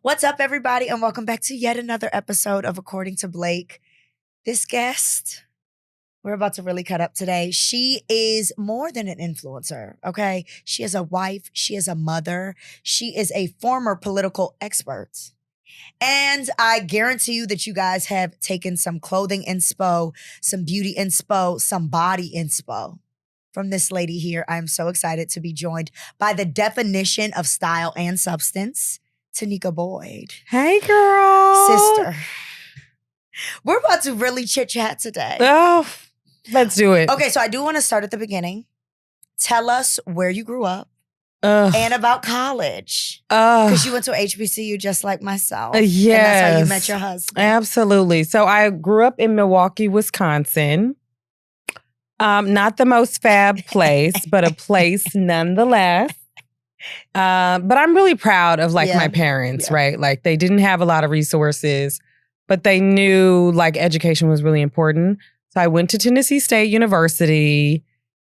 What's up, everybody, and welcome back to yet another episode of According to Blake. This guest, we're about to really cut up today. She is more than an influencer, okay? She is a wife. She is a mother. She is a former political expert. And I guarantee you that you guys have taken some clothing inspo, some beauty inspo, some body inspo from this lady here. I'm so excited to be joined by the definition of style and substance, Tenicka Boyd. Hey, girl. Sister. We're about to really chit-chat today. Oh, let's do it. Okay, so I do want to start at the beginning. Tell us where you grew up and about college. Because you went to HBCU just like myself. Yes. And that's how you met your husband. Absolutely. So I grew up in Milwaukee, Wisconsin. Not the most fab place, but a place nonetheless. But I'm really proud of my parents, right? Like they didn't have a lot of resources, but they knew like education was really important. So I went to Tennessee State University,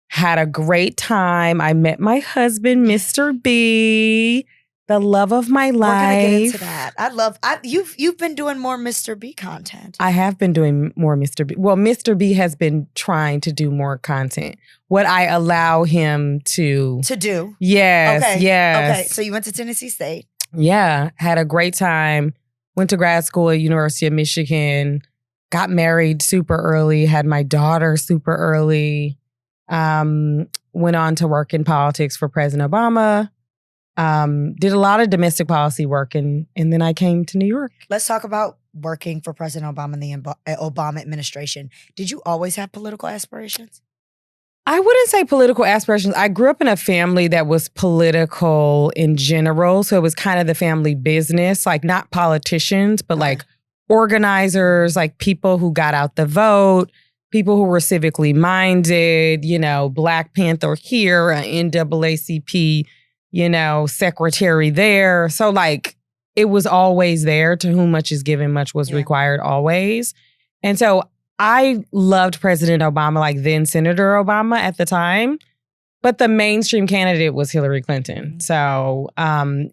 had a great time. I met my husband, Mr. B, the love of my life. We're gonna get into that. You've been doing more Mr. B content. I have been doing more Mr. B. Well, Mr. B has been trying to do more content. What I allow him to do. Yes, okay. yes. Okay, so you went to Tennessee State. Yeah, had a great time. Went to grad school at University of Michigan. Got married super early. Had my daughter super early. Went on to work in politics for President Obama. Did a lot of domestic policy work, and then I came to New York. Let's talk about working for President Obama and the Obama administration. Did you always have political aspirations? I wouldn't say political aspirations. I grew up in a family that was political in general. So it was kind of the family business, like not politicians, but like organizers, like people who got out the vote, people who were civically minded, Black Panther here, NAACP, secretary there. So like it was always there. To whom much is given, much was required always. And so I loved President Obama, like then Senator Obama at the time, but the mainstream candidate was Hillary Clinton. So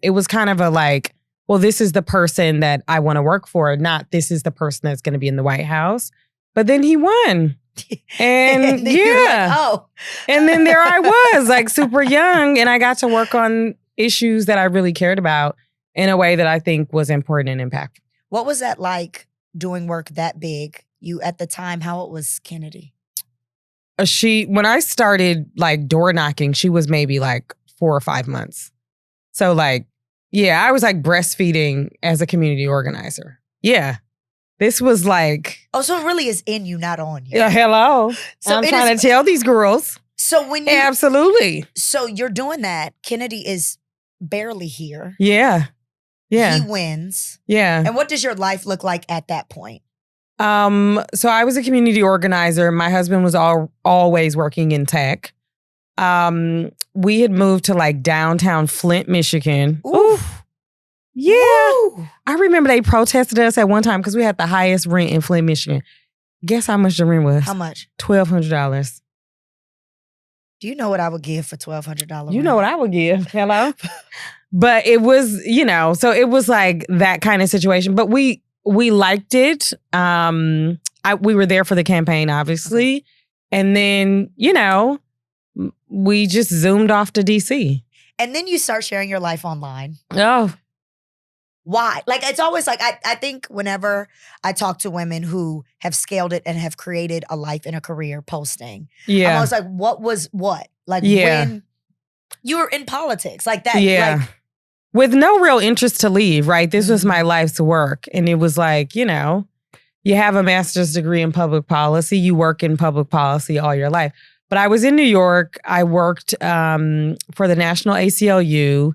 it was kind of a like, well, this is the person that I want to work for, not this is the person that's going to be in the White House. But then he won. And like, and then there I was, like super young, and I got to work on issues that I really cared about in a way that I think was important and impactful. What was that like doing work that big? You at the time, how old was Kennedy? When I started like door knocking, she was maybe like 4 or 5 months. So like, I was like breastfeeding as a community organizer. Yeah. This was like... Oh, so it really is in you, not on you. Yeah, hello. So I'm trying to tell these girls. So when you... Absolutely. So you're doing that. Kennedy is barely here. Yeah. Yeah. He wins. Yeah. And what does your life look like at that point? So I was a community organizer. My husband was always working in tech. We had moved to like downtown Flint, Michigan. Oof. Yeah. Ooh. I remember they protested us at one time because we had the highest rent in Flint, Michigan. Guess how much the rent was? How much? $1,200. Do you know what I would give for $1,200? You know what I would give. Hello? But it was, so it was like that kind of situation. But we liked it. We were there for the campaign, obviously. And then, we just zoomed off to DC. And then you start sharing your life online. Oh. Why? Like, it's always like, I think whenever I talk to women who have scaled it and have created a life and a career posting, I'm always like, what was what? Like when you were in politics, like that. Yeah. Like, with no real interest to leave, right? This was my life's work. And it was like, you have a master's degree in public policy. You work in public policy all your life. But I was in New York. I worked for the National ACLU.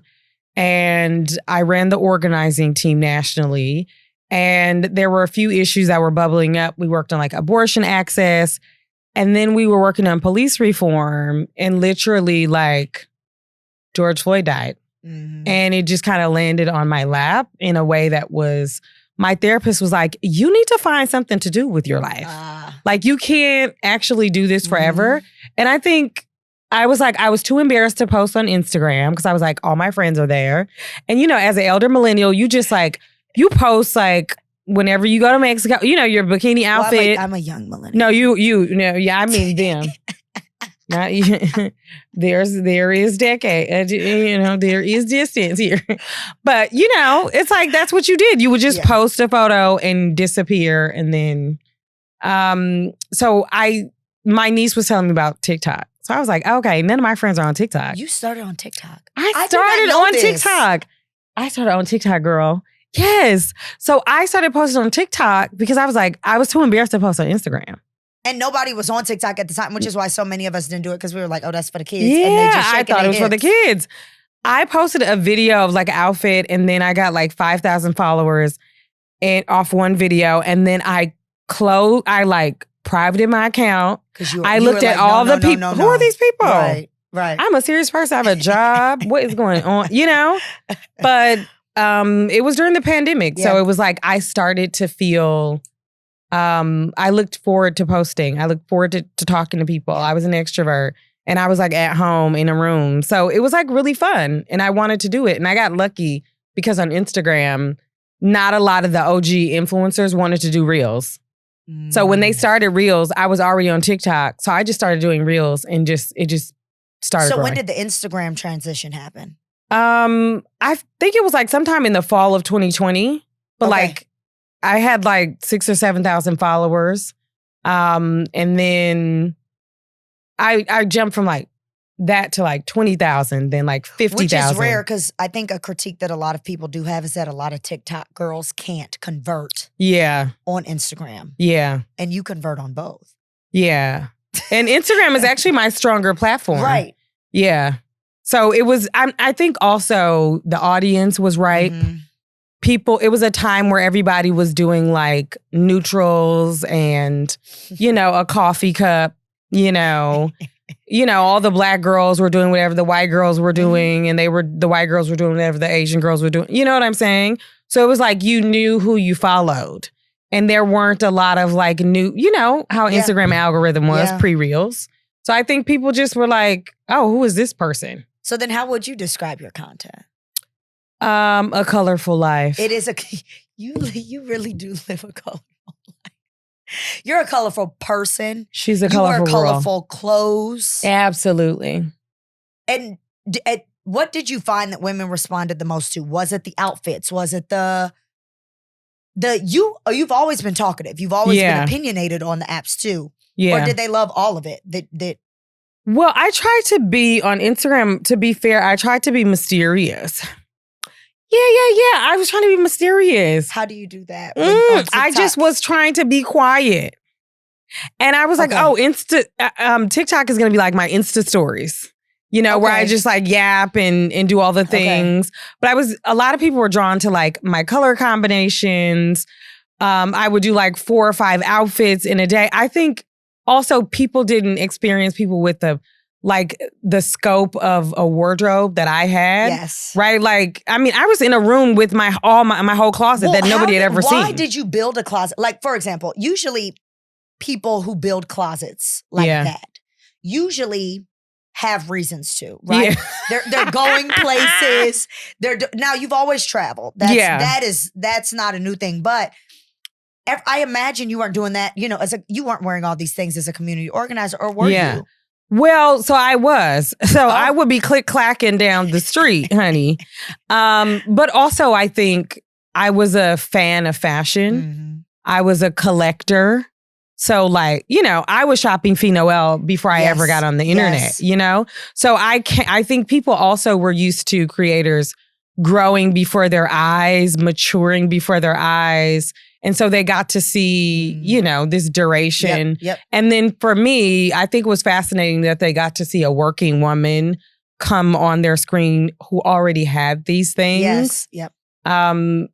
And I ran the organizing team nationally. And there were a few issues that were bubbling up. We worked on like abortion access. And then we were working on police reform. And literally like George Floyd died. Mm-hmm. And it just kind of landed on my lap in a way that was, my therapist was like, you need to find something to do with your life. Like you can't actually do this forever. And I think I was like, I was too embarrassed to post on Instagram because I was like, all my friends are there. And, you know, as an elder millennial, you just like, you post like whenever you go to Mexico, you know, your bikini outfit. I'm a young millennial. No, you no, yeah, I mean them. Not you. There is decade, you know, there is distance here. But, you know, it's like that's what you did. You would just post a photo and disappear. And then so my niece was telling me about TikTok. So I was like, okay, none of my friends are on TikTok. You started on TikTok. I started on TikTok. I started on TikTok, girl. Yes. So I started posting on TikTok because I was like, I was too embarrassed to post on Instagram. And nobody was on TikTok at the time, which is why so many of us didn't do it because we were like, oh, that's for the kids. Yeah, and they just I thought it was for the kids. I posted a video of like an outfit and then I got like 5,000 followers and off one video. And then I like privated my account. I looked at all the people. Who are these people? Right. I'm a serious person. I have a job. What is going on? You know? But it was during the pandemic. So it was like I started to feel I looked forward to posting. I looked forward to talking to people. I was an extrovert and I was like at home in a room. So it was like really fun and I wanted to do it. And I got lucky because on Instagram, not a lot of the OG influencers wanted to do reels. So when they started reels, I was already on TikTok. So I just started doing reels and it just started So growing. when did the Instagram transition happen? I think it was like sometime in the fall of 2020. But like I had like 6,000 or 7,000 followers. And then I jumped from like that to like 20,000, then like 50,000. Which is rare because I think a critique that a lot of people do have is that a lot of TikTok girls can't convert on Instagram. Yeah. And you convert on both. Yeah. And Instagram is actually my stronger platform. Right. Yeah. So it was, I think also the audience was ripe. People, it was a time where everybody was doing like neutrals and, you know, a coffee cup, you know. All the black girls were doing whatever the white girls were doing, and the white girls were doing whatever the Asian girls were doing. You know what I'm saying? So it was like you knew who you followed. And there weren't a lot of like new, you know, how Instagram algorithm was pre-reels. So I think people just were like, oh, who is this person? So then how would you describe your content? A colorful life. It is you really do live a colorful life. You're a colorful person. She's a colorful You wear colorful clothes. Absolutely. And what did you find that women responded the most to? Was it the outfits? Was it you've always been talkative. You've always been opinionated on the apps too. Yeah. Or did they love all of it? Well, I tried to be on Instagram, to be fair, I tried to be mysterious. Yeah. I was trying to be mysterious. How do you do that? I just was trying to be quiet. And I was like, oh, TikTok is going to be like my Insta stories, you know, where I just like yap and do all the things. But a lot of people were drawn to like my color combinations. I would do like 4 or 5 outfits in a day. I think also people didn't experience people with the scope of a wardrobe that I had. Yes. Right? Like, I mean, I was in a room with my whole closet that nobody had ever seen. Why did you build a closet? Like, for example, usually people who build closets like that usually have reasons to, right? Yeah. They're going places. Now you've always traveled. That's not a new thing. But I imagine you weren't doing that, you know, you weren't wearing all these things as a community organizer, or were you? Well, so I was. So I would be click-clacking down the street, honey. But also I think I was a fan of fashion. I was a collector. So like, you know, I was shopping Fee Noel before I ever got on the internet, you know? So I think people also were used to creators growing before their eyes, maturing before their eyes. And so they got to see, you know, this duration. And then for me, I think it was fascinating that they got to see a working woman come on their screen who already had these things. And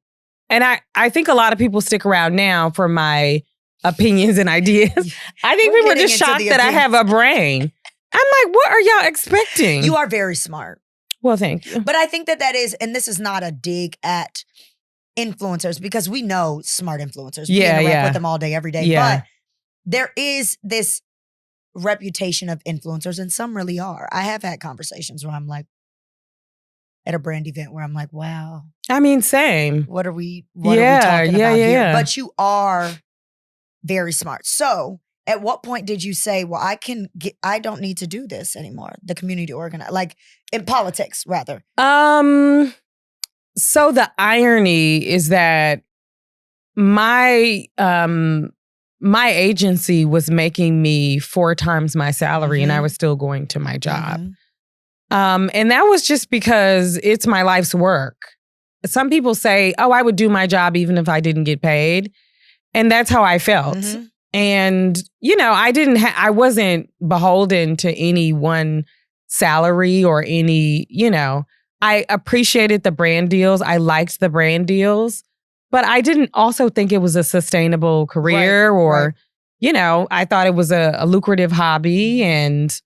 I think a lot of people stick around now for my opinions and ideas. I think people are just shocked that I have a brain. I'm like, what are y'all expecting? You are very smart. Well, thank you. But I think that is, and this is not a dig at influencers, because we know smart influencers. We interact with them all day, every day. But there is this reputation of influencers, and some really are. I have had conversations where I'm like, at a brand event where I'm like, wow. I mean, same. What are we talking about here? Yeah. But you are very smart. So at what point did you say, well, I don't need to do this anymore? The community organize, like in politics, rather. So the irony is that my agency was making me 4 times my salary, and I was still going to my job. And that was just because it's my life's work. Some people say, oh, I would do my job even if I didn't get paid. And that's how I felt. And, I wasn't beholden to any one salary or any, I appreciated the brand deals. I liked the brand deals, but I didn't also think it was a sustainable career or, I thought it was a lucrative hobby and,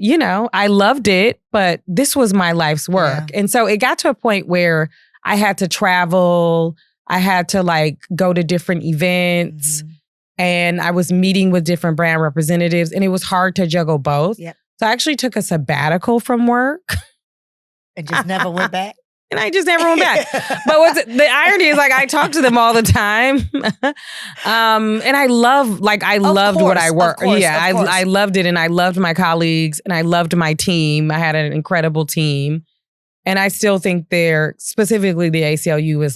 I loved it, but this was my life's work. And so it got to a point where I had to travel. I had to go to different events and I was meeting with different brand representatives and it was hard to juggle both. So I actually took a sabbatical from work. And just never went back? And I just never went back. But the irony is I talk to them all the time. And I loved what I worked. I loved it and I loved my colleagues and I loved my team. I had an incredible team. And I still think specifically the ACLU is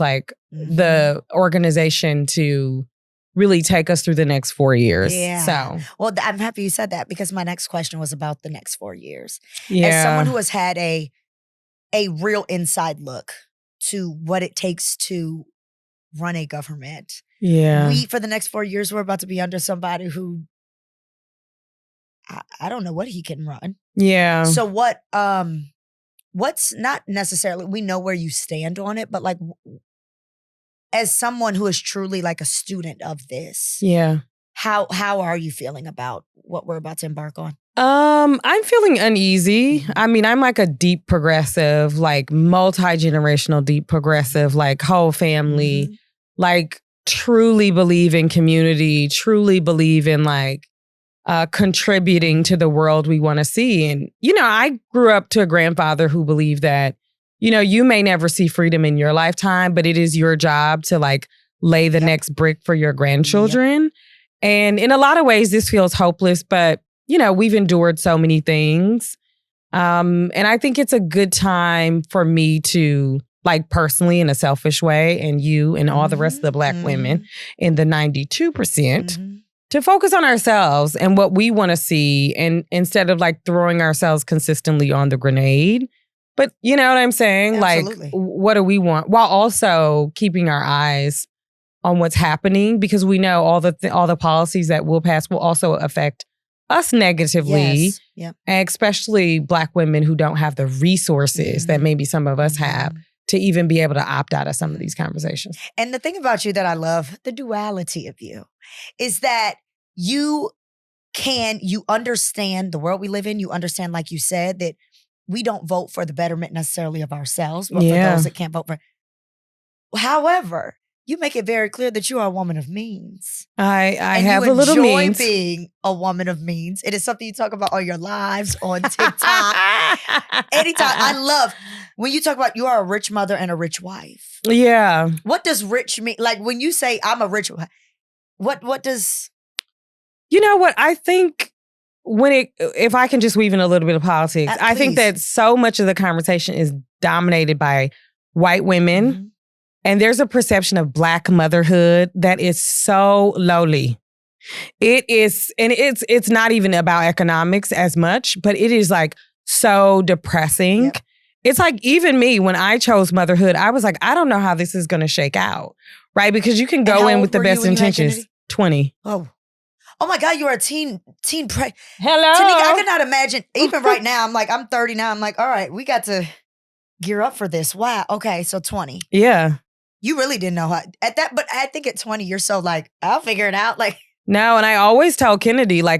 the organization to really take us through the next 4 years. So, well, I'm happy you said that because my next question was about the next 4 years. As someone who has had a real inside look to what it takes to run a government. For the next 4 years, we're about to be under somebody who, I don't know what he can run. So what's not necessarily, we know where you stand on it, but as someone who is truly a student of this, how are you feeling about what we're about to embark on? I'm feeling uneasy. I mean, I'm a deep progressive, multi-generational deep progressive, whole family, truly believe in community, truly believe in contributing to the world we want to see. And, I grew up to a grandfather who believed that, you may never see freedom in your lifetime, but it is your job to lay the next brick for your grandchildren. And in a lot of ways, this feels hopeless, but we've endured so many things. And I think it's a good time for me to, personally, in a selfish way, and you and all the rest of the Black women in the 92%, to focus on ourselves and what we want to see. And instead of throwing ourselves consistently on the grenade. But you know what I'm saying? Absolutely. What do we want? While also keeping our eyes on what's happening, because we know all the policies that will pass will also affect us negatively, and especially Black women who don't have the resources that maybe some of us have to even be able to opt out of some of these conversations. And the thing about you that I love, the duality of you, is that you understand the world we live in. You understand, like you said, that we don't vote for the betterment necessarily of ourselves, but for those that can't vote for. However, you make it very clear that you are a woman of means. I have a little means. You enjoy being a woman of means. It is something you talk about on your lives, on TikTok. Anytime. I love when you talk about you are a rich mother and a rich wife. Yeah. What does rich mean? When you say I'm a rich wife, what does... You know what? I think if I can just weave in a little bit of politics, I think that so much of the conversation is dominated by white women. And there's a perception of Black motherhood that is so lowly. It is, and it's not even about economics as much, but it is so depressing. It's even me, when I chose motherhood, I was I don't know how this is going to shake out, right? Because you can go in with the best intentions. 20. Oh my God, you're a teen Hello. Tenicka, I cannot imagine, even right now, I'm 30 now. I'm all right, we got to gear up for this. Wow. Okay, so 20. Yeah. You really didn't know how at that, but I think at 20, you're so I'll figure it out. No, and I always tell Kennedy, I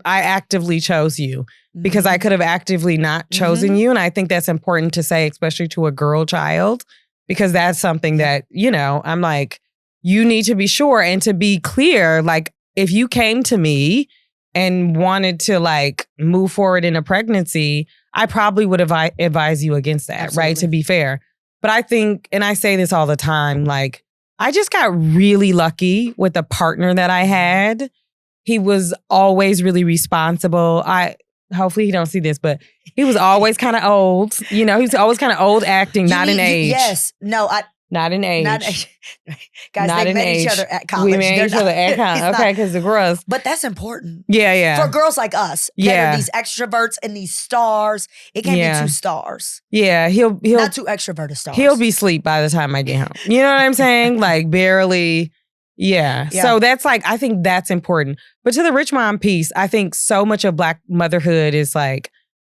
actively chose you because I could have actively not chosen you. And I think that's important to say, especially to a girl child, because that's something that, I'm you need to be sure and to be clear, if you came to me and wanted to like move forward in a pregnancy, I probably would advise you against that, Absolutely. right? To be fair. But I think, and I say this all the time, like I just got really lucky with the partner that I had. He was always really responsible. Hopefully he don't see this, but he was always kind of old. You know, he was always kind of old acting, not in age. Yes. No, not in age. Guys, not they met age. each other at college. We met each other at college. Okay, because the girls. But that's important. Yeah. For girls like us, that are these extroverts and these stars. It can't be two stars. Yeah, he'll not two extroverted stars. He'll be asleep by the time I get home. You know what I'm saying? Like barely. Yeah. So that's like, I think that's important. But to the rich mom piece, I think so much of Black motherhood is like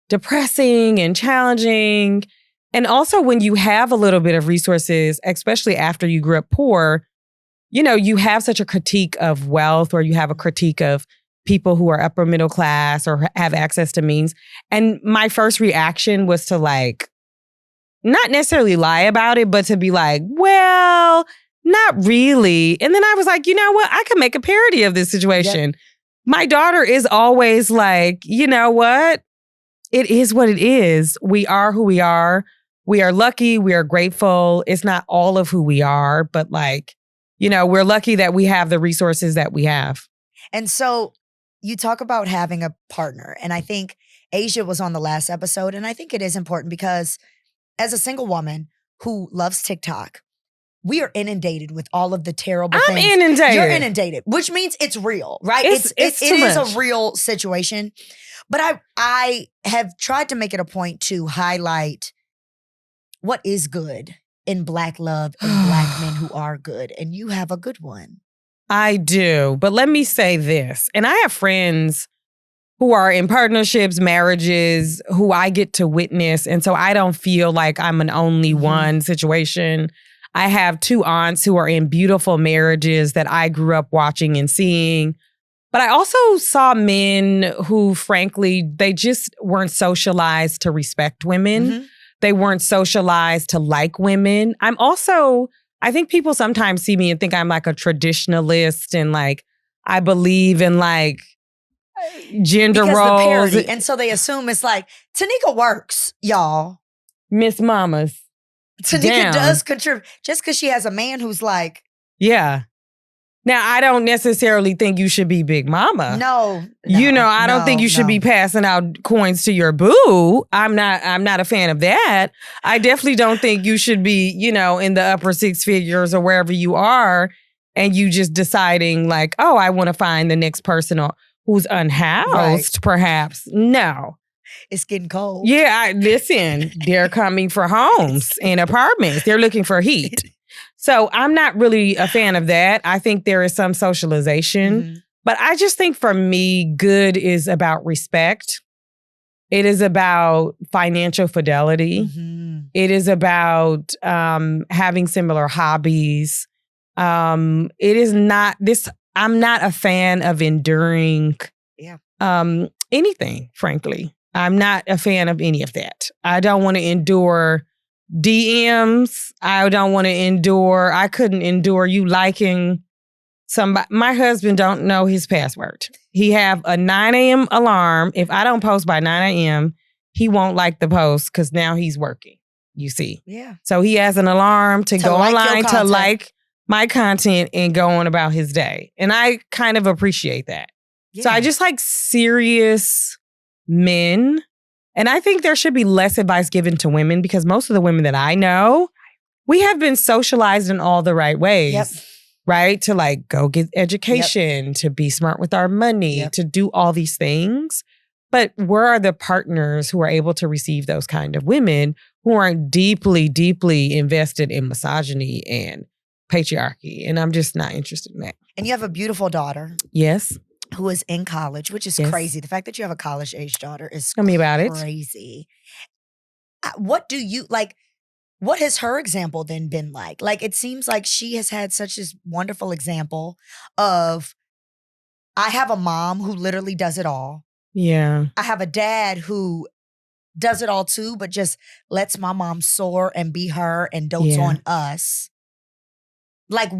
depressing and challenging. And also when you have a little bit of resources, especially after you grew up poor, you know, you have such a critique of wealth, or you have a critique of people who are upper middle class or have access to means. And my first reaction was to like, not necessarily lie about it, but to be like, well, not really. And then I was like, you know what? I could make a parody of this situation. Yep. My daughter is always like, you know what? It is what it is. We are who we are. We are lucky. We are grateful. It's not all of who we are, but like, you know, we're lucky that we have the resources that we have. And so you talk about having a partner. And I think Asia was on the last episode. And I think it is important because as a single woman who loves TikTok, we are inundated with all of the terrible things. I'm inundated. You're inundated, which means it's real, right? It is a real situation. But I have tried to make it a point to highlight what is good in Black love and Black men who are good. And you have a good one. I do. But let me say this. And I have friends who are in partnerships, marriages, who I get to witness. And so I don't feel like I'm an only one situation. I have two aunts who are in beautiful marriages that I grew up watching and seeing. But I also saw men who, frankly, they just weren't socialized to respect women. They weren't socialized to like women. I think people sometimes see me and think I'm like a traditionalist and like I believe in like gender because roles. The parody, and so they assume it's like, Tenicka works, y'all. Miss Mamas. Tenicka does contribute just because she has a man who's like. Yeah. Now, I don't necessarily think you should be Big Mama. No. You know, I don't think you should be passing out coins to your boo. I'm not a fan of that. I definitely don't think you should be, you know, in the upper six figures or wherever you are and you just deciding like, oh, I want to find the next person who's unhoused, perhaps. No. It's getting cold. Yeah, listen, they're coming for homes and apartments. They're looking for heat. So I'm not really a fan of that. I think there is some socialization. But I just think for me, good is about respect. It is about financial fidelity. It is about having similar hobbies. It is not this. I'm not a fan of enduring anything, frankly. I'm not a fan of any of that. I don't want to endure DMs. I couldn't endure you liking somebody. My husband don't know his password. He have a 9 a.m. alarm. If I don't post by 9 a.m., he won't like the post because now he's working, you see. Yeah. So he has an alarm to go online to like my content and go on about his day. And I kind of appreciate that. Yeah. So I just like serious men. And I think there should be less advice given to women because most of the women that I know, we have been socialized in all the right ways, right? To like go get education, to be smart with our money, to do all these things. But where are the partners who are able to receive those kind of women who aren't deeply, deeply invested in misogyny and patriarchy? And I'm just not interested in that. And you have a beautiful daughter. Yes. Who is in college, which is crazy. The fact that you have a college-age daughter is Tell me about crazy. What do you, like, what has her example then been like? Like, it seems like she has had such this wonderful example of, I have a mom who literally does it all. Yeah. I have a dad who does it all too, but just lets my mom soar and be her and dotes on us. Like,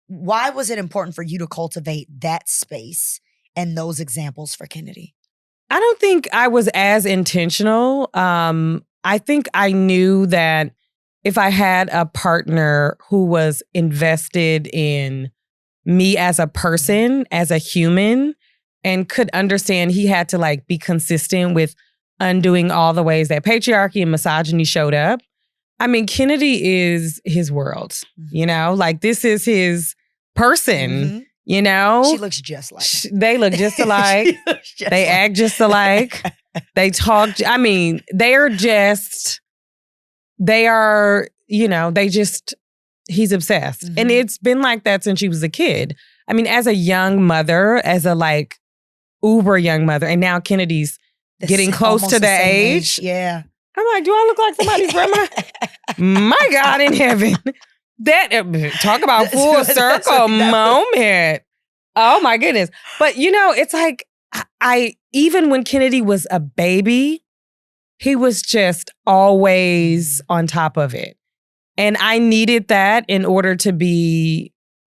why was it important for you to cultivate that space and those examples for Kennedy? I don't think I was as intentional. I think I knew that if I had a partner who was invested in me as a person, as a human, and could understand he had to like be consistent with undoing all the ways that patriarchy and misogyny showed up. I mean, Kennedy is his world, you know? Like, this is his person, you know? She looks just like him. They look just alike. They act just alike. They talk. I mean, they are, you know, he's obsessed. And it's been like that since she was a kid. I mean, as a young mother, as a like uber young mother, and now Kennedy's getting close to the age. Yeah. I'm like, do I look like somebody's grandma? My God in heaven. That, talk about full circle moment. Oh my goodness. But you know, it's like, even when Kennedy was a baby, he was just always on top of it. And I needed that in order to be,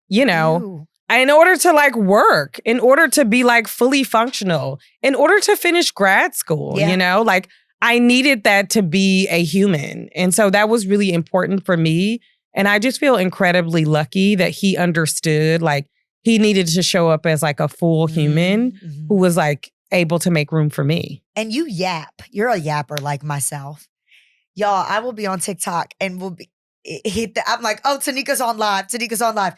you know, in order to like work, in order to be like fully functional, in order to finish grad school, you know, like I needed that to be a human. And so that was really important for me. And I just feel incredibly lucky that he understood, like he needed to show up as like a full human who was like able to make room for me. And you yap. You're a yapper like myself. Y'all, I will be on TikTok and I'm like, oh, Tenicka's on live. Tenicka's on live.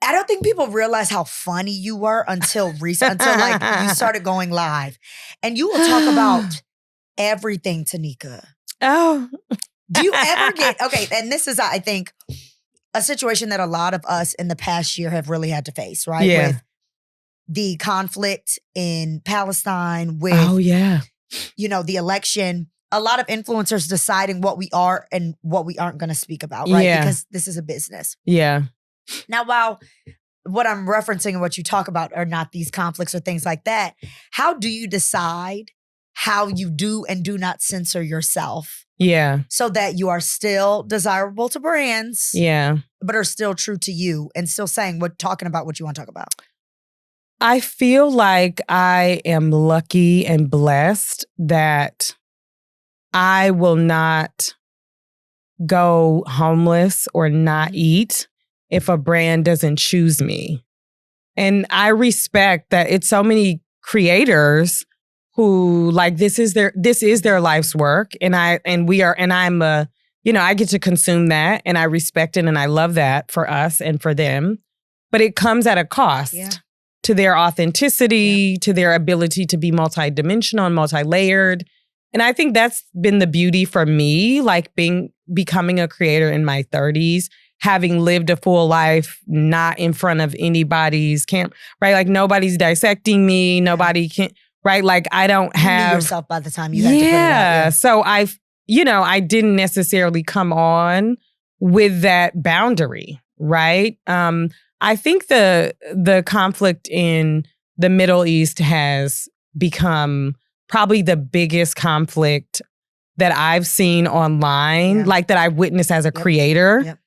I don't think people realize how funny you were until like you started going live. And you will talk about everything, Tenicka. Oh. Do you ever okay, and this is, I think, a situation that a lot of us in the past year have really had to face, right? Yeah. With the conflict in Palestine, with, you know, the election, a lot of influencers deciding what we are and what we aren't going to speak about, right? Yeah. Because this is a business. Yeah. Now, while what I'm referencing and what you talk about are not these conflicts or things like that, how do you decide how you do and do not censor yourself? Yeah. So that you are still desirable to brands. Yeah. But are still true to you and still talking about what you want to talk about. I feel like I am lucky and blessed that I will not go homeless or not eat if a brand doesn't choose me. And I respect that it's so many creators who like this is their life's work, and I'm you know, I get to consume that, and I respect it and I love that for us and for them. But it comes at a cost to their authenticity, to their ability to be multidimensional and multi-layered. And I think that's been the beauty for me, like becoming a creator in my 30s, having lived a full life, not in front of anybody's camp, right? Like nobody's dissecting me, nobody can, right? Like I don't have— You knew yourself by the time you had to put it out. Yeah. So I didn't necessarily come on with that boundary, right? I think the conflict in the Middle East has become probably the biggest conflict that I've seen online, like that I've witnessed as a creator. Yep.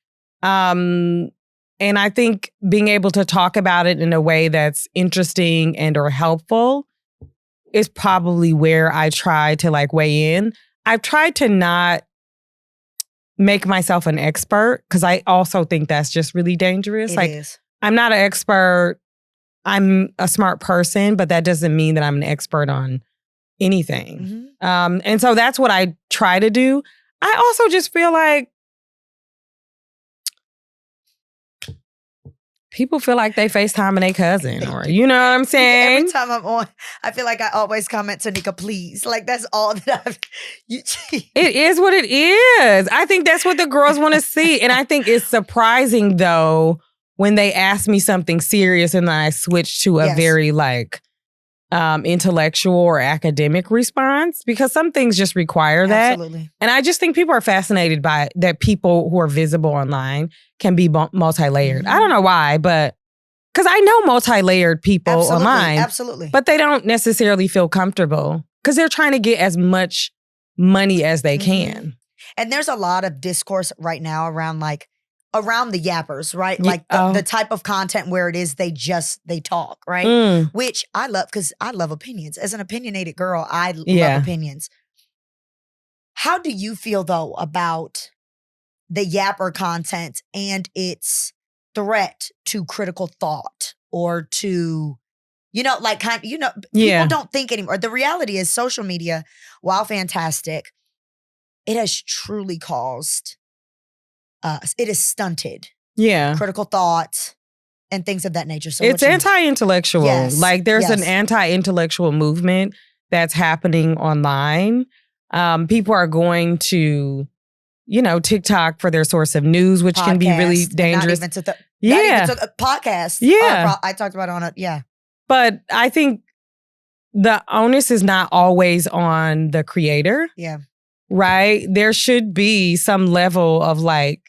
And I think being able to talk about it in a way that's interesting and or helpful is probably where I try to like weigh in. I've tried to not make myself an expert because I also think that's just really dangerous. It is. I'm not an expert. I'm a smart person, but that doesn't mean that I'm an expert on anything. And so that's what I try to do. I also just feel like people feel like they FaceTiming their cousin, or you know what I'm saying? Every time I'm on, I feel like I always comment, Tenicka, please. Like that's all that It is what it is. I think that's what the girls want to see. And I think it's surprising though, when they ask me something serious and then I switch to a very like intellectual or academic response, because some things just require that. Absolutely. And I just think people are fascinated by that people who are visible online can be multi-layered. I don't know why, but because I know multi-layered people online. Absolutely. But they don't necessarily feel comfortable because they're trying to get as much money as they can. And there's a lot of discourse right now around like, around the yappers, right? Yeah, Like the type of content where it is they talk, right? Mm. Which I love because I love opinions. As an opinionated girl, I Yeah. love opinions. How do you feel though about the yapper content and its threat to critical thought or to, like people Yeah. don't think anymore. The reality is social media, while fantastic, it has truly caused it has stunted Yeah. critical thought and things of that nature. So It's anti-intellectual. Yes, Like there's an yes. anti-intellectual movement that's happening online. People are going to, TikTok for their source of news, which can be really Podcast, and dangerous. Not even to Yeah. the podcast. Yeah. I talked about it on it. Yeah. But I think the onus is not always on the creator, Yeah. right? There should be some level of like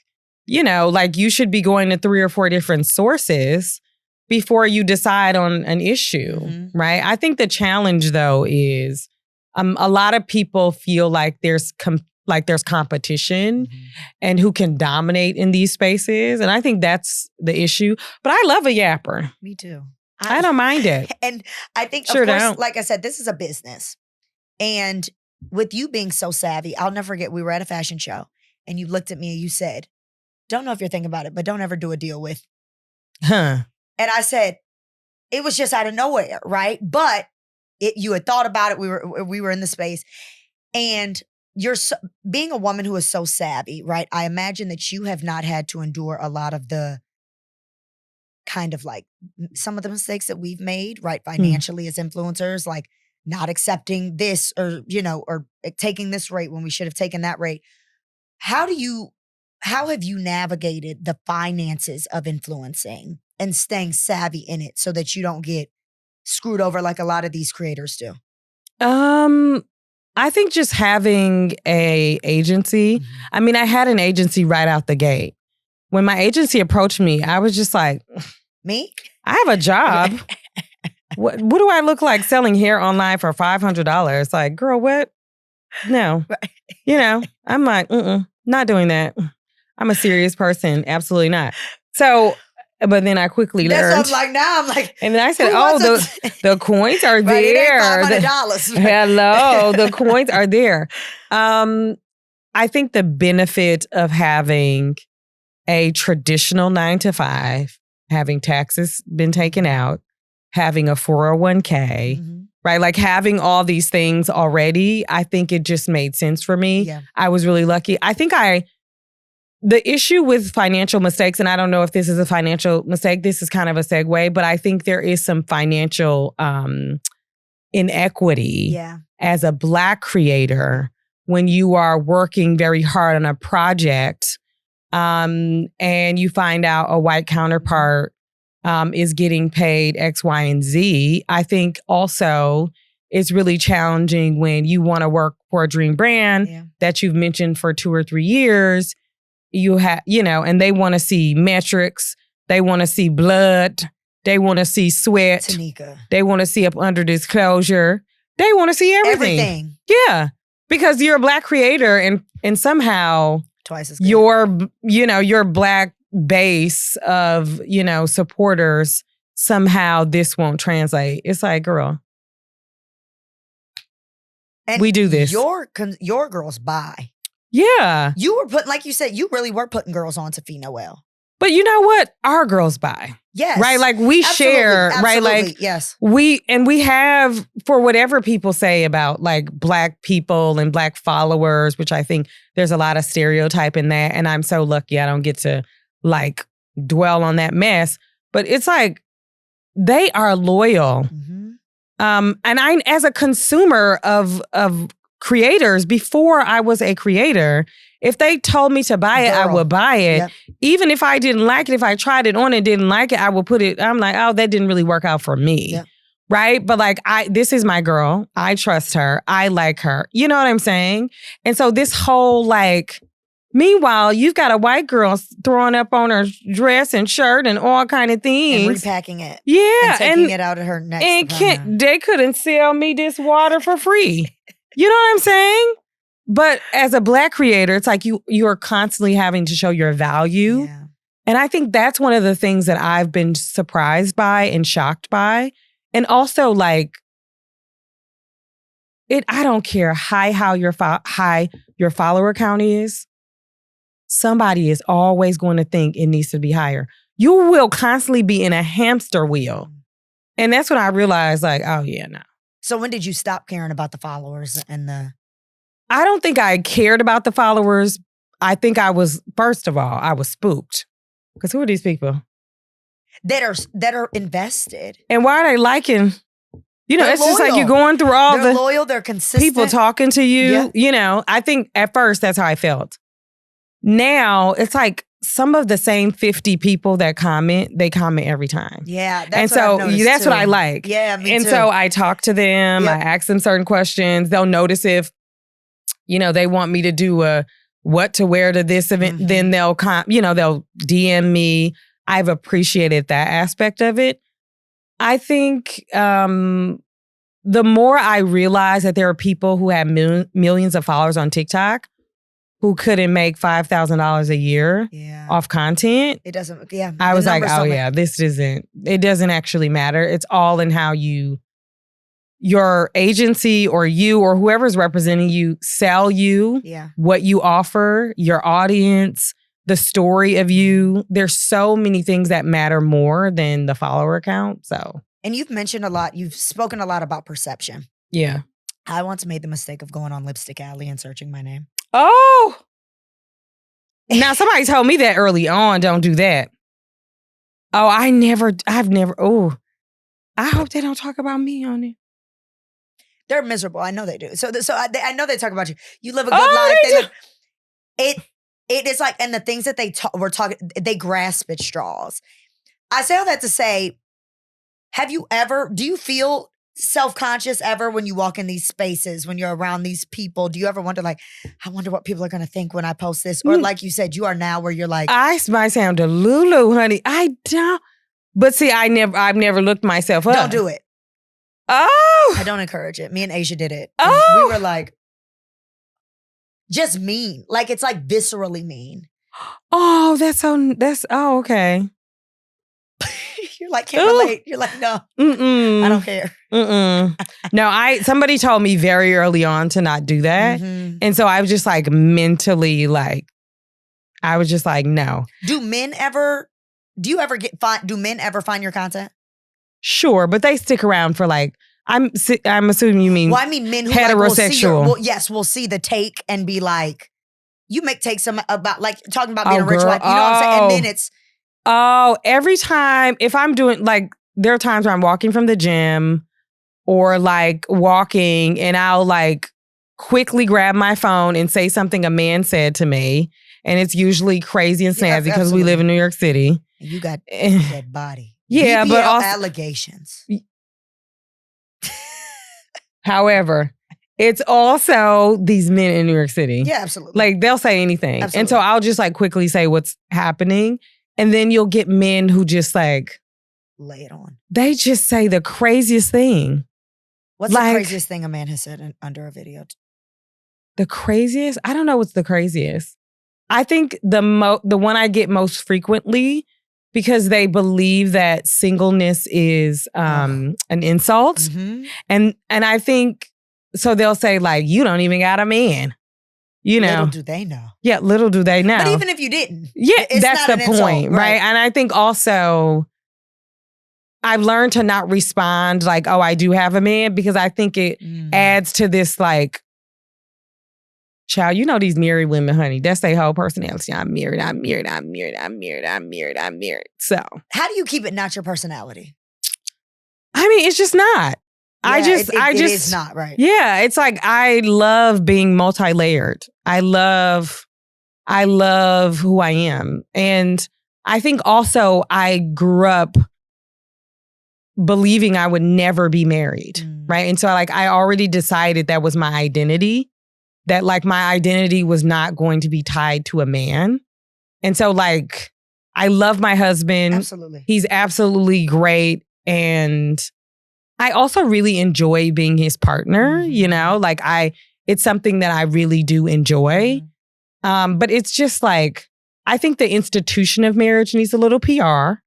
you should be going to 3 or 4 different sources before you decide on an issue, Mm-hmm. right? I think the challenge though is a lot of people feel like there's competition Mm-hmm. and who can dominate in these spaces. And I think that's the issue. But I love a yapper. Me too. I don't mind it. And I think, Sure of course, don't. like I said, this is a business. And with you being so savvy, I'll never forget, we were at a fashion show and you looked at me and you said, don't know if you're thinking about it, but don't ever do a deal with. Huh. And I said, it was just out of nowhere, right? But you had thought about it. We were in the space. And being a woman who is so savvy, right? I imagine that you have not had to endure a lot of the kind of like some of the mistakes that we've made, right? Financially as influencers, like not accepting this or taking this rate when we should have taken that rate. How have you navigated the finances of influencing and staying savvy in it so that you don't get screwed over like a lot of these creators do? I think just having a agency. Mm-hmm. I mean, I had an agency right out the gate. When my agency approached me, I was just like, me? I have a job. What do I look like selling hair online for $500? Like, girl, what? No. Right. I'm like, not doing that. I'm a serious person. Absolutely not. So, but then I quickly learned. That's what I'm like now. I'm like, and then I said, the coins are right, there. It ain't $500. Hello, the coins are there. I think the benefit of having a traditional 9-to-5, having taxes been taken out, having a 401k, mm-hmm. right? Like having all these things already, I think it just made sense for me. Yeah. I was really lucky. I think the issue with financial mistakes, and I don't know if this is a financial mistake, this is kind of a segue, but I think there is some financial inequity as a Black creator when you are working very hard on a project and you find out a white counterpart is getting paid X, Y, and Z. I think also it's really challenging when you want to work for a dream brand that you've mentioned for 2 or 3 years. You have, and they want to see metrics. They want to see blood. They want to see sweat. Tenicka. They want to see up under disclosure. They want to see everything. Yeah. Because you're a Black creator and somehow twice as good. your Black base of, supporters, somehow this won't translate. It's like, girl, and we do this. Your girls buy. Yeah. You were putting, like you said, you really were putting girls on to Fee Noel. But you know what? Our girls buy. Yes. Right? Like we share, right? Like yes. We have, for whatever people say about like Black people and Black followers, which I think there's a lot of stereotype in that. And I'm so lucky I don't get to like dwell on that mess. But it's like they are loyal. Mm-hmm. And I, as a consumer of creators, before I was a creator, if they told me to buy it, I would buy it. Yep. Even if I didn't like it, if I tried it on and didn't like it, I would put it, I'm like, oh, that didn't really work out for me. Yep. Right? But like, this is my girl. I trust her. I like her. You know what I'm saying? And so this whole like, meanwhile, you've got a white girl throwing up on her dress and shirt and all kind of things. And repacking it. Yeah. And taking it out of her next. And they couldn't sell me this water for free. You know what I'm saying? But as a Black creator, it's like you're constantly having to show your value And I think that's one of the things that I've been surprised by and shocked by. And also like, I don't care how your follower count is. Somebody is always going to think it needs to be higher. You will constantly be in a hamster wheel. And that's when I realized like, oh yeah, no. So when did you stop caring about the followers and the... I don't think I cared about the followers. I think I was, first of all, I was spooked. Because who are these people? That are invested. And why are they liking? You know, They're it's just like loyal. you're going through all They're the loyal, they're consistent. people talking to you. Yeah. You know, I think at first that's how I felt. Now it's like some of the same 50 people that comment, they comment every time. Yeah, that's and what I've so noticed that's too. what I like. Yeah, me and too. so I talk to them. Yep. I ask them certain questions. They'll notice if, you know, they want me to do a what to wear to this event. Mhm. Then they'll they'll DM me. I've appreciated that aspect of it. I think the more I realize that there are people who have millions of followers on TikTok who couldn't make $5,000 a year off content. It doesn't, I was like, oh yeah, it doesn't actually matter. It's all in how your agency or you or whoever's representing you sell you, what you offer, your audience, the story of you. There's so many things that matter more than the follower count. So, and you've mentioned a lot, you've spoken a lot about perception. Yeah. I once made the mistake of going on Lipstick Alley and searching my name. Oh. Now somebody told me that early on, don't do that. Oh, I've never, oh. I hope they don't talk about me on it. They're miserable. I know they do. I know they talk about you. You live a good life. It is like, and the things that we're talking, they grasp at straws. I say all that to say, do you feel self-conscious ever when you walk in these spaces, when you're around these people? Do you ever wonder like, I wonder what people are going to think when I post this? Or like you said, you are now where you're like. I might sound a Lulu, honey. I don't. But see, I've never looked myself up. Don't do it. Oh. I don't encourage it. Me and Asia did it. Oh. We were like, just mean. Like, it's like viscerally mean. Oh, oh, okay. You're like, can't relate. You're like, no, I don't care. No, somebody told me very early on to not do that. Mm-hmm. And so I was just like mentally like, I was just like, no. Do men ever find your content? Sure, but they stick around for like, I'm assuming you mean. Well, I mean men who heterosexual. We'll see the take and be like, you take some about like talking about being a rich wife. You know what I'm saying? And then it's. Oh, every time, if I'm doing, like, there are times where I'm walking from the gym or like walking and I'll like quickly grab my phone and say something a man said to me. And it's usually crazy and snazzy because we live in New York City. You got that body. Yeah, BBL but also allegations. However, it's also these men in New York City. Yeah, absolutely. Like they'll say anything. Absolutely. And so I'll just like quickly say what's happening. And then you'll get men who just like lay it on. They just say the craziest thing. What's the craziest thing a man has said under a video? The craziest? I don't know what's the craziest. I think the one I get most frequently because they believe that singleness is an insult. Mm-hmm. And I think, so they'll say like, you don't even got a man. You know. Little do they know. Yeah, little do they know. But even if you didn't. Yeah, that's the point, insult, right? And I think also I've learned to not respond like, oh, I do have a man, because I think it adds to this like, child, you know these married women, honey. That's their whole personality. I'm married. So. How do you keep it not your personality? I mean, it's just not. Yeah, it is not, right? Yeah, it's like I love being multi-layered. I love who I am. And I think also I grew up believing I would never be married, right? And so like I already decided that was my identity, that like my identity was not going to be tied to a man. And so like I love my husband. Absolutely. He's absolutely great. And I also really enjoy being his partner, you know, like it's something that I really do enjoy. But it's just like, I think the institution of marriage needs a little PR.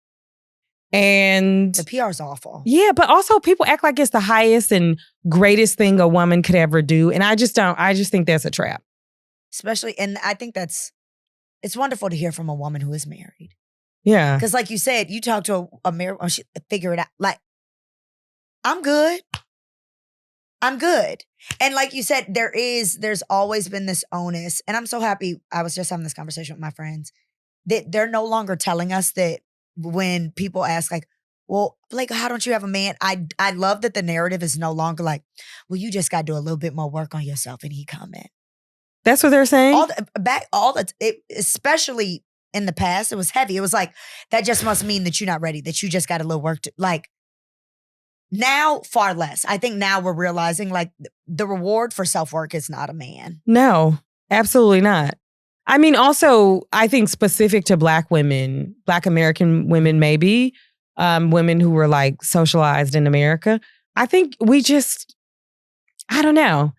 And the PR is awful. Yeah, but also people act like it's the highest and greatest thing a woman could ever do. And I just think that's a trap. Especially, and I think it's wonderful to hear from a woman who is married. Yeah. Because like you said, you talk to a married, she figure it out. Like, I'm good. And like you said, there's always been this onus. And I'm so happy. I was just having this conversation with my friends that they're no longer telling us that when people ask like, well, Blake, how don't you have a man? I love that the narrative is no longer like, well, you just got to do a little bit more work on yourself and he come in. That's what they're saying? Especially in the past, it was heavy. It was like, that just must mean that you're not ready, that you just got a little work to, like, now, far less. I think now we're realizing like the reward for self-work is not a man. No, absolutely not. I mean, also, I think specific to Black women, Black American women maybe, women who were like socialized in America, I think we just, I don't know.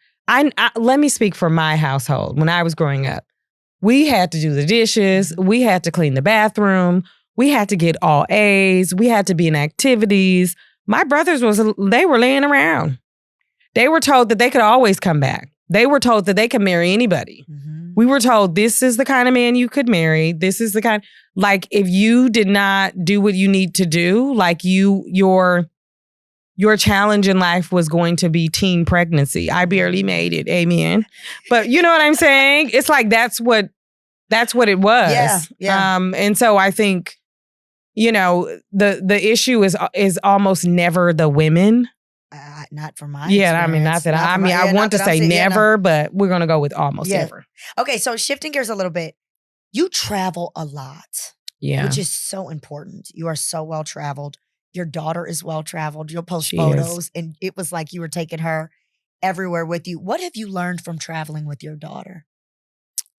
Let me speak for my household. When I was growing up, we had to do the dishes. We had to clean the bathroom. We had to get all A's. We had to be in activities. My brothers they were laying around. They were told that they could always come back. They were told that they could marry anybody. Mm-hmm. We were told this is the kind of man you could marry. This is the kind, like if you did not do what you need to do, like your challenge in life was going to be teen pregnancy. I barely made it. Amen. But you know what I'm saying? It's like that's what it was. Yeah. And so I think, you know, the issue is almost never the women. Not for my experience. I mean, not that I want to say never, but we're gonna go with almost never. Okay, so shifting gears a little bit, you travel a lot. Yeah. Which is so important. You are so well traveled. Your daughter is well traveled. You'll post photos, and it was like you were taking her everywhere with you. What have you learned from traveling with your daughter?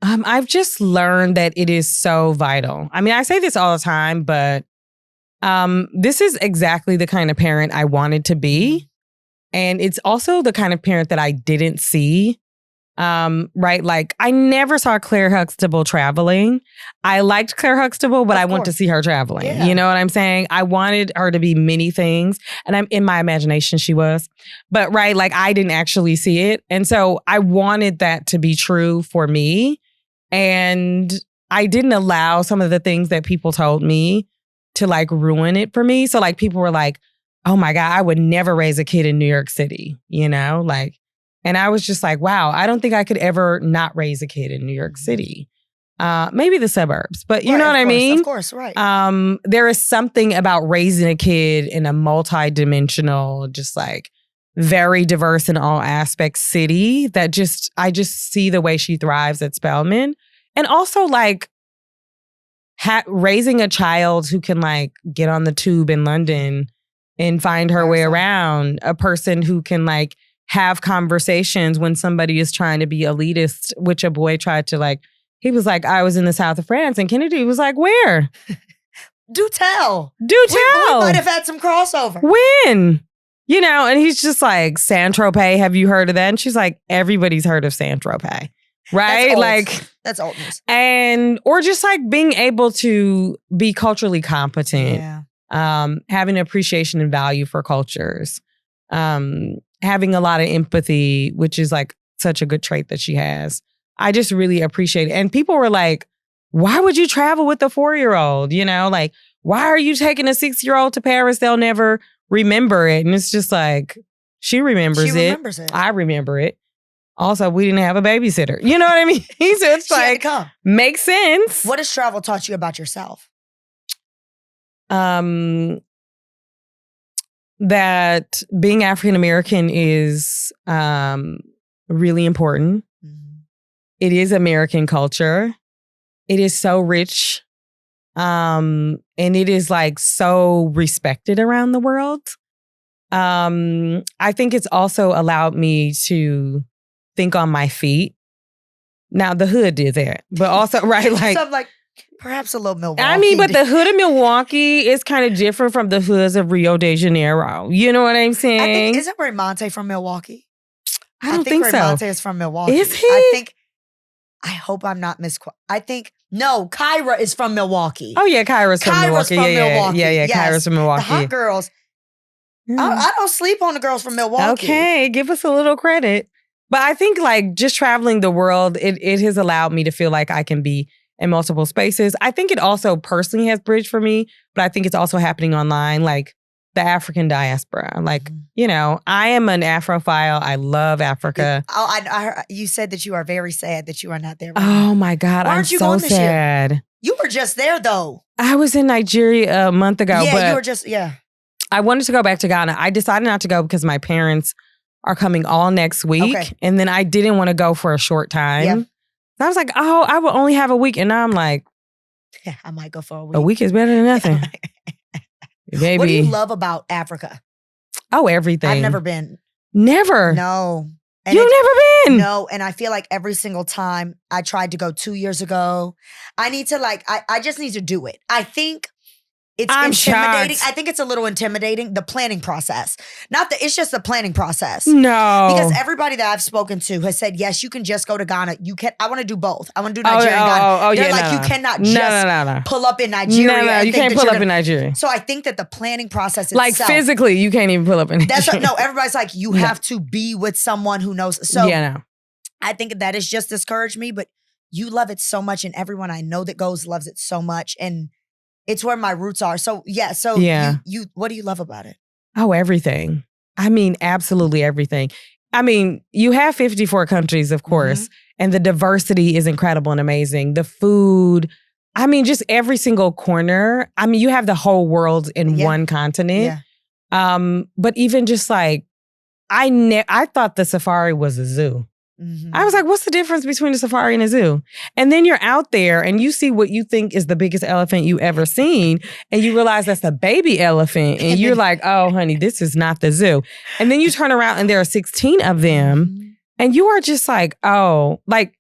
I've just learned that it is so vital. I mean, I say this all the time, but this is exactly the kind of parent I wanted to be. And it's also the kind of parent that I didn't see. Right? Like, I never saw Claire Huxtable traveling. I liked Claire Huxtable, but I want to see her traveling. Yeah. You know what I'm saying? I wanted her to be many things. And I'm in my imagination, she was. But right, like I didn't actually see it. And so I wanted that to be true for me. And I didn't allow some of the things that people told me to like ruin it for me. So like people were like, oh my God, I would never raise a kid in New York City, you know, like, and I was just like, wow, I don't think I could ever not raise a kid in New York City. Maybe the suburbs, but you know what I mean? Of course, right. There is something about raising a kid in a multi-dimensional, just like very diverse in all aspects city that I just see the way she thrives at Spelman. And also like raising a child who can like get on the tube in London and find her way around, a person who can like have conversations when somebody is trying to be elitist, which a boy tried to like, he was like, I was in the south of France, and Kennedy was like, where? Do tell. We might have had some crossover. When? You know, and he's just like, Saint-Tropez, have you heard of that? And she's like, everybody's heard of Saint-Tropez. Right? That's old news. And, or just like being able to be culturally competent. Yeah. Having appreciation and value for cultures. Having a lot of empathy, which is like such a good trait that she has. I just really appreciate it. And people were like, why would you travel with a 4-year-old? You know, like, why are you taking a 6-year-old to Paris? They'll never remember it. And it's just like, she remembers it. I remember it. Also, we didn't have a babysitter. You know what I mean? So it's like, makes sense. What has travel taught you about yourself? That being African American is really important. Mm-hmm. It is American culture. It is so rich. And it is like so respected around the world. I think it's also allowed me to think on my feet. Now the hood did that, but also right, like, so I'm like, perhaps a little Milwaukee. I mean, but the hood of Milwaukee is kind of different from the hoods of Rio de Janeiro. You know what I'm saying? Isn't Ramonte from Milwaukee? I don't think so. Ramonte is from Milwaukee. Is he? I hope I'm not I think No, Kyra is from Milwaukee. Oh yeah, Kyra's from Milwaukee. Milwaukee. Yeah, Yes. Kyra's from Milwaukee. The hot girls. I don't sleep on the girls from Milwaukee. Okay, give us a little credit. But I think like just traveling the world, it has allowed me to feel like I can be in multiple spaces. I think it also personally has bridged for me, but I think it's also happening online, like the African diaspora. Like, you know, I am an Afrophile. I love Africa. You said that you are very sad that you are not there. Oh my God, I'm so sad. You were just there though. I was in Nigeria a month ago. Yeah, but you were just, I wanted to go back to Ghana. I decided not to go because my parents are coming all next week. Okay. And then I didn't want to go for a short time. Yeah. So I was like, oh, I will only have a week. And now I'm like, yeah, I might go for a week. A week is better than nothing. Baby. What do you love about Africa? Oh, everything. I've never been. Never? No. And You've never been? No. And I feel like every single time I tried to go 2 years ago, I need to I just need to do it. I think it's intimidating. Shocked. I think it's a little intimidating, the planning process. It's just the planning process. No. Because everybody that I've spoken to has said, yes, you can just go to Ghana. I want to do both. I want to do Nigeria and Ghana. They're like, you cannot just pull up in Nigeria. No, you can't pull up in Nigeria. So I think that the planning process itself. Like physically, you can't even pull up in Nigeria. Everybody's like, you have to be with someone who knows. So no. I think that has just discouraged me, but you love it so much and everyone I know that goes loves it so much. And it's where my roots are. So you what do you love about it? Oh, everything. I mean, absolutely everything. I mean, you have 54 countries, of course, and the diversity is incredible and amazing. The food, I mean, just every single corner. I mean, you have the whole world in one continent. Yeah. But even just like, I thought the safari was a zoo. I was like, what's the difference between a safari and a zoo? And then you're out there and you see what you think is the biggest elephant you ever seen. And you realize that's a baby elephant. And you're like, oh, honey, this is not the zoo. And then you turn around and there are 16 of them. And you are just like, oh, like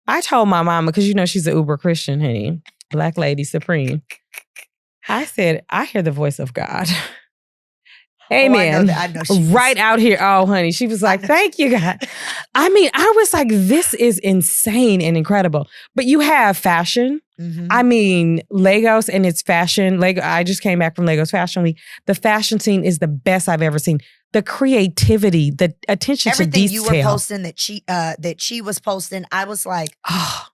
I told my mama, because you know she's an uber Christian, honey, Black Lady Supreme. I said, I hear the voice of God. Amen. I know right out here. Oh, honey. She was like, thank you, God. I mean, I was like, this is insane and incredible. But you have fashion. I mean, Lagos and its fashion. I just came back from Lagos Fashion Week. The fashion scene is the best I've ever seen. The creativity, the attention to detail. Everything you were posting that she was posting, I was like, oh.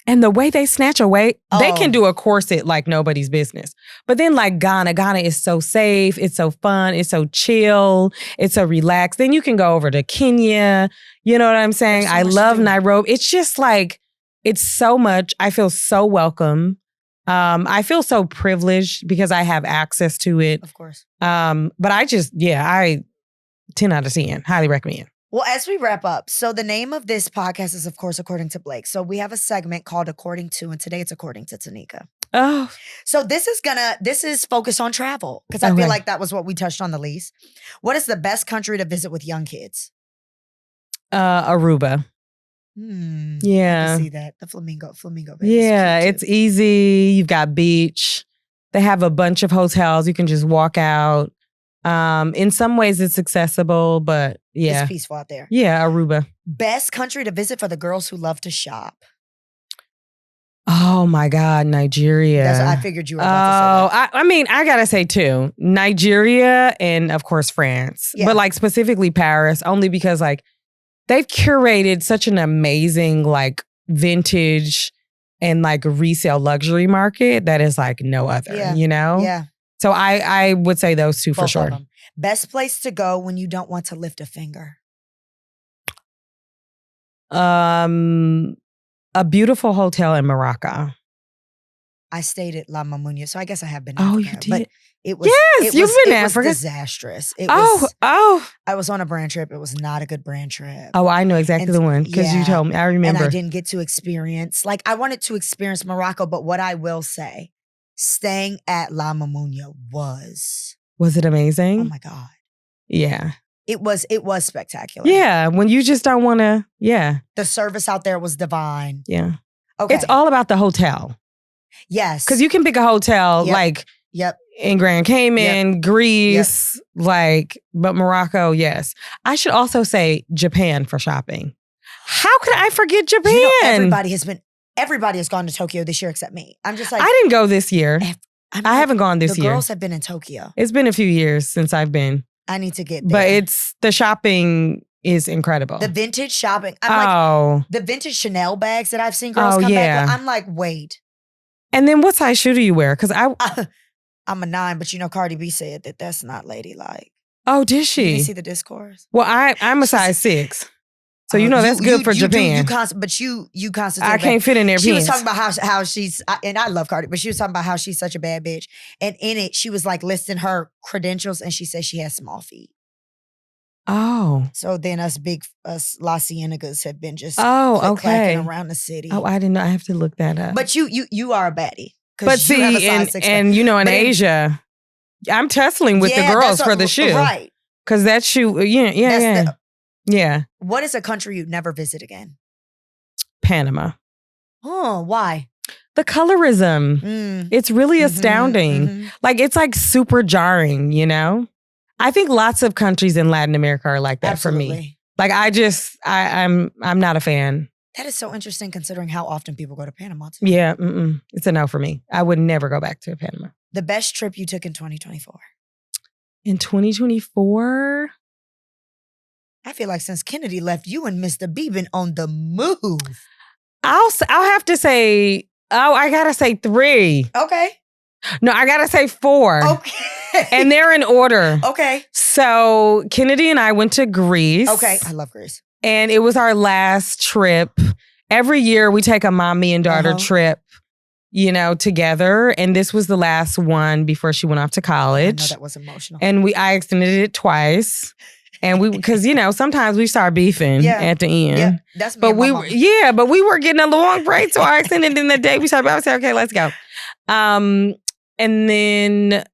And the way they snatch away, they can do a corset like nobody's business. But then like Ghana is so safe. It's so fun. It's so chill. It's so relaxed. Then you can go over to Kenya. You know what I'm saying? I love Nairobi. It's just like, it's so much. I feel so welcome. I feel so privileged because I have access to it. Of course. But I 10 out of 10. Highly recommend. Well, as we wrap up, so the name of this podcast is, of course, According to Blake. So we have a segment called According to, and today it's According to Tenicka. Oh. So this is focused on travel, because I feel like that was what we touched on the least. What is the best country to visit with young kids? Aruba. Yeah. I can see that. The flamingo. Yeah, it's easy. You've got beach. They have a bunch of hotels. You can just walk out. In some ways it's accessible, but yeah. It's peaceful out there. Yeah, Aruba. Best country to visit for the girls who love to shop. Oh my God, Nigeria. I figured you were about to say that. I mean, I gotta say too, Nigeria and of course France, but like specifically Paris, only because like they've curated such an amazing like vintage and like resale luxury market that is like no other, you know? Yeah. So I would say those two for sure. Best place to go when you don't want to lift a finger. A beautiful hotel in Morocco. I stayed at La Mamounia, so I guess I have been. Oh, Africa, you did. But it was. Yes, you've been to Africa. It was disastrous. I was on a brand trip. It was not a good brand trip. Oh, I know exactly the one because you told me. I remember. And I didn't get to experience. Like I wanted to experience Morocco, but what I will say, staying at La Mamounia was it amazing? Oh my God. Yeah. It was spectacular. Yeah, when you just don't want to, The service out there was divine. Yeah. Okay. It's all about the hotel. Yes. Because you can pick a hotel like in Grand Cayman, Greece, but Morocco, yes. I should also say Japan for shopping. How could I forget Japan? Everybody has been, everybody has gone to Tokyo this year except me. I'm just like, I didn't go this year. I'm I like, haven't gone this the year. girls have been in Tokyo. It's been a few years since I've been. I need to get there. But the shopping is incredible. The vintage shopping. I'm like, the vintage Chanel bags that I've seen girls come back with. I'm like, wait. And then what size shoe do you wear? Because I'm a 9, but you know Cardi B said that that's not ladylike. Oh, did she? You see the discourse? Well, I'm a size 6. So you know that's good for Japan. But you constantly. I can't fit in their pants. She was talking about how she's, and I love Cardi, but she was talking about how she's such a bad bitch. And in it, she was like listing her credentials, and she said she has small feet. Oh. So then us La Ciennegas have been just clacking around the city. Oh, I didn't know. I have to look that up. But you are a baddie. But see, and you know, in Asia, I'm tussling with the girls for the shoe. Right. Because that shoe, yeah. What is a country you'd never visit again? Panama. Oh, why? The colorism. It's really astounding. Like, it's like super jarring, you know? I think lots of countries in Latin America are like that for me. Like, I'm not a fan. That is so interesting considering how often people go to Panama too. Yeah, it's a no for me. I would never go back to Panama. The best trip you took in 2024? In 2024? I feel like since Kennedy left, you and Mr. B been on the move. I'll have to say, I gotta say 3. Okay. No, I gotta say 4. Okay. And they're in order. Okay. So Kennedy and I went to Greece. Okay. I love Greece. And it was our last trip. Every year we take a mommy and daughter trip, you know, together. And this was the last one before she went off to college. I know that was emotional. And I extended it twice. And because, you know, sometimes we start beefing at the end. Yeah, that's me and my mom. But we were getting a long break. So I extended it in the day. I would say, okay, let's go. And then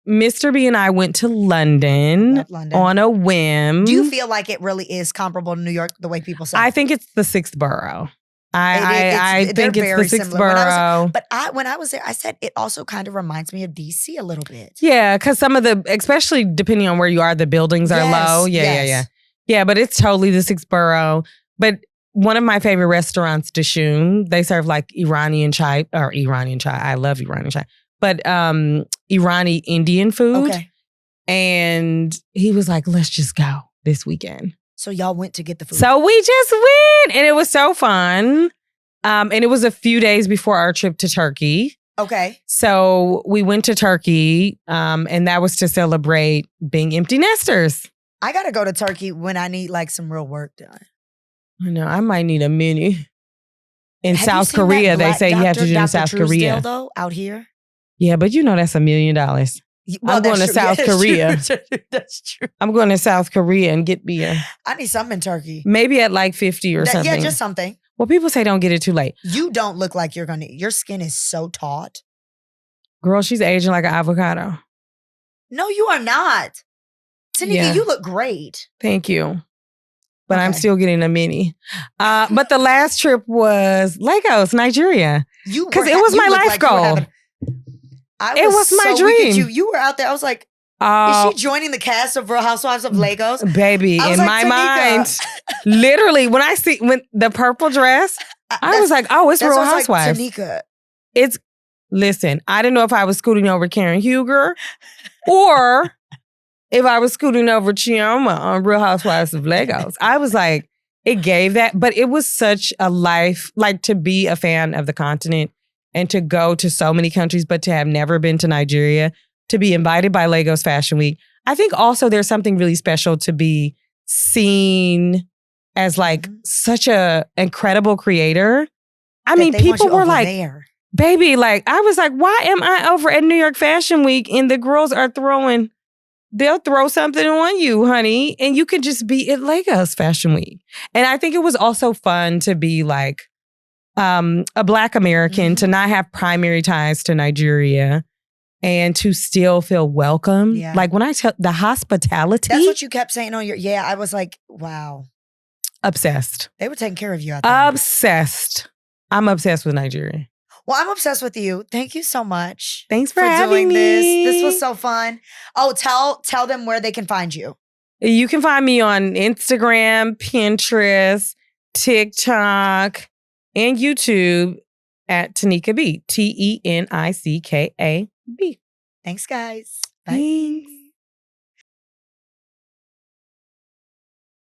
Mr. B and I went to London on a whim. Do you feel like it really is comparable to New York the way people say? I think it's the 6th borough. I think it's the 6th borough. But when I was there, I said it also kind of reminds me of DC a little bit. Yeah, because some of especially depending on where you are, the buildings are low. Yeah, but it's totally the 6th borough. But one of my favorite restaurants, Dishoom, they serve like Iranian chai. I love Iranian chai. But Irani Indian food. Okay. And he was like, let's just go this weekend. So y'all went to get the food. So we just went, and it was so fun. And it was a few days before our trip to Turkey. Okay. So we went to Turkey, and that was to celebrate being empty nesters. I got to go to Turkey when I need like some real work done. I know. I might need a mini. In South Korea, they say you have to do it in South Korea. Though, out here? Yeah, but you know that's $1 million. Well, I'm going to South Korea. That's true. I'm going to South Korea and get beer. I need something in Turkey. Maybe at like 50 or something. Yeah, just something. Well, people say don't get it too late. You don't look like you're going to. Your skin is so taut. Girl, she's aging like an avocado. No, you are not. Tenicka, you look great. Thank you. But I'm still getting a mini. But the last trip was Lagos, Nigeria. Because it was my life goal. It was my dream. You were out there. I was like, is she joining the cast of Real Housewives of Lagos? Baby, in my mind, literally, when the purple dress, I was like, oh, it's Real Housewives. Tenicka. Listen, I didn't know if I was scooting over Karen Huger or if I was scooting over Chioma on Real Housewives of Lagos. I was like, it gave that, but it was such a life, like to be a fan of the continent and to go to so many countries, but to have never been to Nigeria, to be invited by Lagos Fashion Week. I think also there's something really special to be seen as like such a incredible creator. I mean, people were like, baby, like, I was like, why am I over at New York Fashion Week and the girls are they'll throw something on you, honey, and you could just be at Lagos Fashion Week. And I think it was also fun to be like, a Black American, to not have primary ties to Nigeria and to still feel welcome. Yeah. Like when I tell the hospitality. That's what you kept saying on I was like, wow. Obsessed. They were taking care of you out there. Obsessed. I'm obsessed with Nigeria. Well, I'm obsessed with you. Thank you so much. Thanks for having doing me. This was so fun. Oh, tell them where they can find you. You can find me on Instagram, Pinterest, TikTok, and YouTube at Tenicka B, TENICKAB. Thanks, guys. Bye. Thanks.